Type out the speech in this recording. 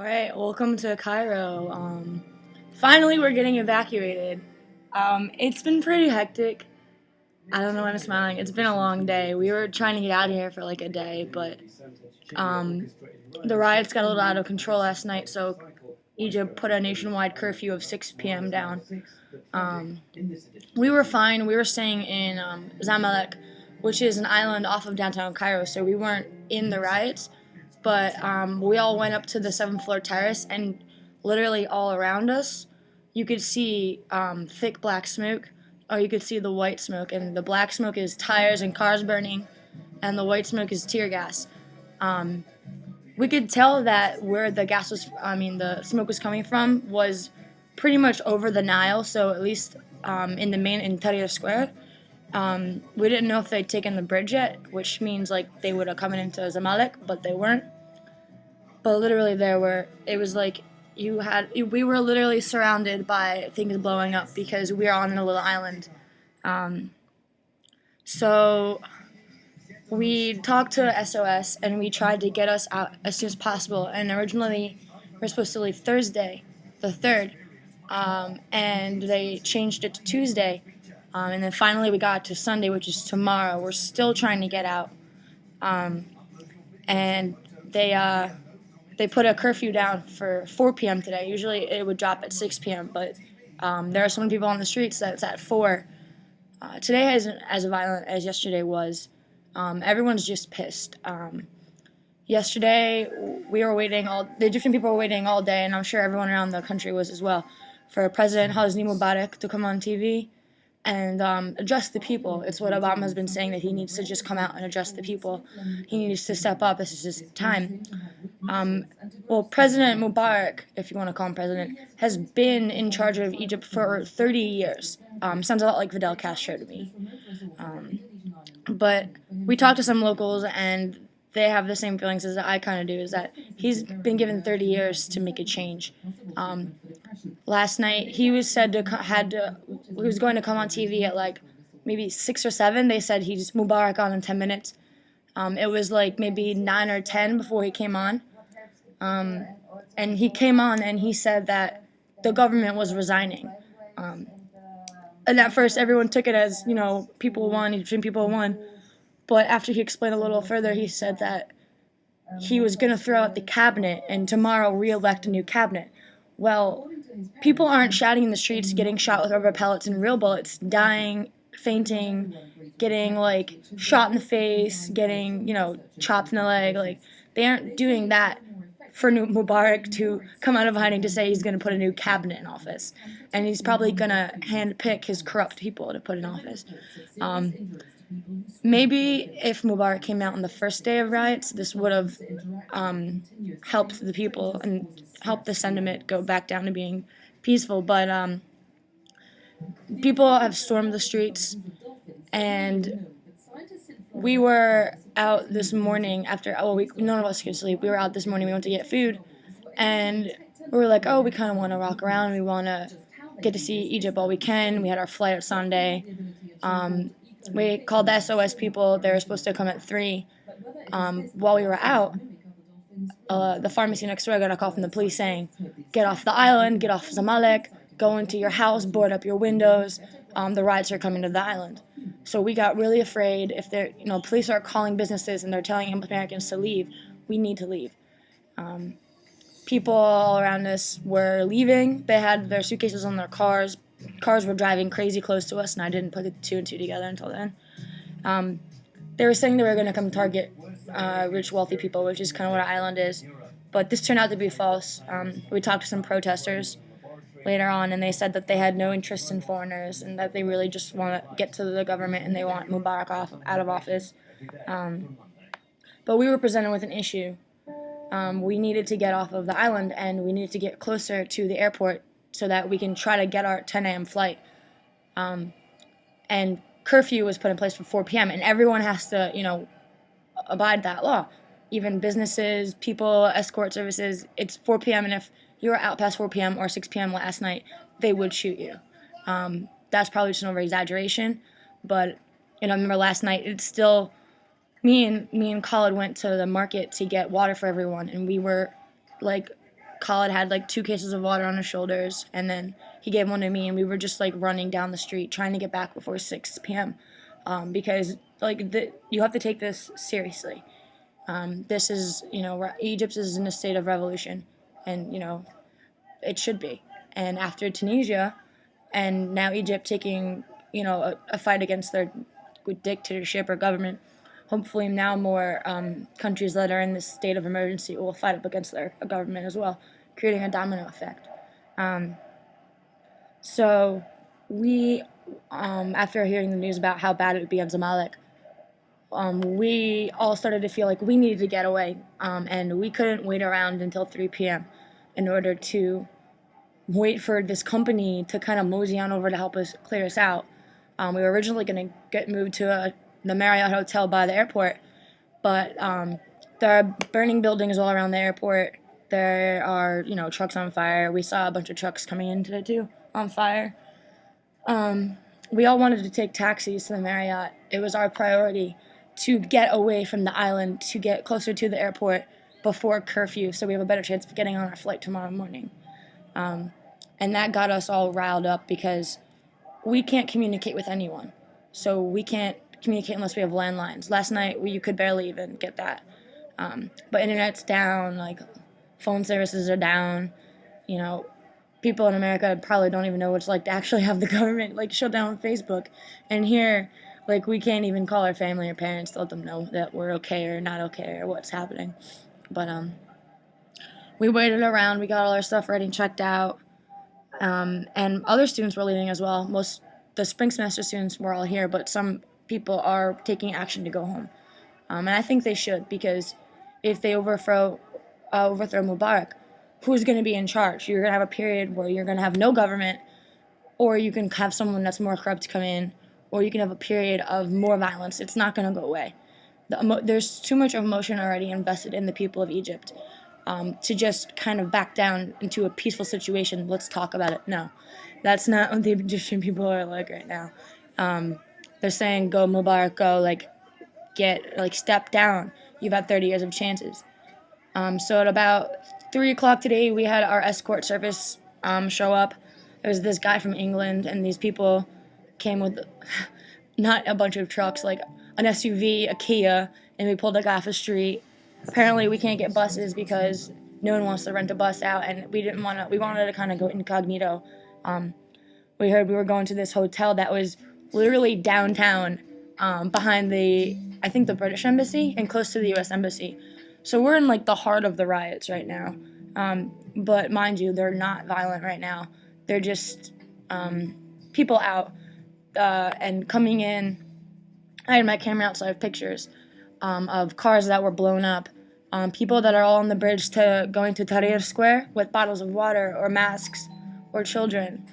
Alright, welcome to Cairo. Finally we're getting evacuated. It's been pretty hectic. I don't know why I'm smiling. It's been a long day. We were trying to get out of here for like a day, but um, the riots got a little out of control last night, so Egypt put a nationwide curfew of 6 p.m. down. Um, we were fine. We were staying in Zamalek, which is an island off of downtown Cairo, so we weren't in the riots. But we all went up to the seventh floor terrace, and literally all around us, you could see thick black smoke, or you could see the white smoke. And the black smoke is tires and cars burning, and the white smoke is tear gas. Um, we could tell that where the smoke was coming from was pretty much over the Nile, so at least in the main in Tahrir Square. We didn't know if they'd taken the bridge yet, which means like they would have come into Zamalek, but they weren't. But literally, it was like we were literally surrounded by things blowing up because we are on a little island. Um, so we talked to SOS and we tried to get us out as soon as possible. And originally, we were supposed to leave Thursday, the 3rd, and they changed it to Tuesday. And then finally, we got to Sunday, which is tomorrow. We're still trying to get out. And they put a curfew down for 4 p.m. today. Usually it would drop at 6 p.m., but there are so many people on the streets that it's at 4. Today isn't as violent as yesterday was. Everyone's just pissed. Yesterday the Egyptian people were waiting all day, and I'm sure everyone around the country was as well, for President Hosni Mubarak to come on TV and address the people. It's what Obama has been saying, that he needs to just come out and address the people. He needs to step up. This is his time. President Mubarak, if you want to call him president, has been in charge of Egypt for 30 years. Sounds a lot like Fidel Castro to me. But we talked to some locals, and they have the same feelings as I kind of do, is that he's been given 30 years to make a change. Last night, he was going to come on TV at like maybe 6 or 7. They said he's Mubarak on in 10 minutes. It was like maybe 9 or 10 before he came on. And he came on and he said that the government was resigning. And at first, everyone took it as, people won, Egyptian people won. But after he explained a little further, he said that he was going to throw out the cabinet and tomorrow re-elect a new cabinet. Well, people aren't shouting in the streets, getting shot with rubber pellets and real bullets, dying, fainting, getting shot in the face, getting chopped in the leg. They aren't doing that for Mubarak to come out of hiding to say he's going to put a new cabinet in office, and he's probably going to handpick his corrupt people to put in office. Maybe if Mubarak came out on the first day of riots, this would have helped the people and helped the sentiment go back down to being peaceful. But people have stormed the streets, and we were out this morning none of us could sleep. We were out this morning. We went to get food, and we were like, we kind of want to rock around. We want to get to see Egypt all we can. We had our flight at Sunday. We called the SOS people. They were supposed to come at 3. While we were out, the pharmacy next door got a call from the police saying, get off the island, get off Zamalek, go into your house, board up your windows. The riots are coming to the island. So we got really afraid. If police are calling businesses and they're telling Americans to leave, we need to leave. People all around us were leaving. They had their suitcases on their cars. Cars were driving crazy close to us, and I didn't put the 2 and 2 together until then. They were saying they were going to come target rich, wealthy people, which is kind of what an island is. But this turned out to be false. We talked to some protesters later on, and they said that they had no interest in foreigners and that they really just want to get to the government and they want Mubarak out of office. But we were presented with an issue. We needed to get off of the island, and we needed to get closer to the airport so that we can try to get our 10 a.m. flight. And curfew was put in place for 4 p.m., and everyone has to, abide that law. Even businesses, people, escort services, it's 4 p.m., and if you were out past 4 p.m. or 6 p.m. last night, they would shoot you. That's probably just an over-exaggeration, but, I remember last night, it's still, me and Khalid went to the market to get water for everyone, and we were, Khalid had like 2 cases of water on his shoulders, and then he gave one to me, and we were just like running down the street trying to get back before 6 p.m. Because like you have to take this seriously. This is, Egypt is in a state of revolution, and it should be. And after Tunisia, and now Egypt taking a fight against their dictatorship or government. Hopefully now more countries that are in this state of emergency will fight up against their government as well, creating a domino effect. So we, after hearing the news about how bad it would be on Zamalek, we all started to feel like we needed to get away, and we couldn't wait around until 3 p.m. in order to wait for this company to kind of mosey on over to help us clear us out. We were originally going to get moved to the Marriott Hotel by the airport, but there are burning buildings all around the airport. There are, trucks on fire. We saw a bunch of trucks coming in today too on fire. We all wanted to take taxis to the Marriott. It was our priority to get away from the island, to get closer to the airport before curfew, so we have a better chance of getting on our flight tomorrow morning. And that got us all riled up because we can't communicate with anyone. So we can't communicate unless we have landlines. Last night, you could barely even get that. But internet's down, like phone services are down. People in America probably don't even know what it's like to actually have the government like shut down Facebook. And here, like, we can't even call our family or parents to let them know that we're okay or not okay or what's happening. But we waited around. We got all our stuff ready and checked out. And other students were leaving as well. The spring semester students were all here, but some people are taking action to go home. And I think they should, because if they overthrow Mubarak, who's going to be in charge? You're going to have a period where you're going to have no government, or you can have someone that's more corrupt come in, or you can have a period of more violence. It's not going to go away. There's too much emotion already invested in the people of Egypt to just kind of back down into a peaceful situation. Let's talk about it. No, that's not what the Egyptian people are like right now. They're saying, go Mubarak, go, step down. You've had 30 years of chances. So at about 3 o'clock today, we had our escort service show up. There was this guy from England, and these people came with not a bunch of trucks, like an SUV, a Kia, and we pulled a guy off the street. Apparently, we can't get buses because no one wants to rent a bus out, and we wanted to kind of go incognito. We heard we were going to this hotel that was literally downtown, behind I think the British Embassy and close to the U.S. Embassy. So we're in like the heart of the riots right now. But mind you, they're not violent right now. They're just people out and coming in. I had my camera out, so I have pictures of cars that were blown up. People that are all on the bridge going to Tahrir Square with bottles of water or masks, or children.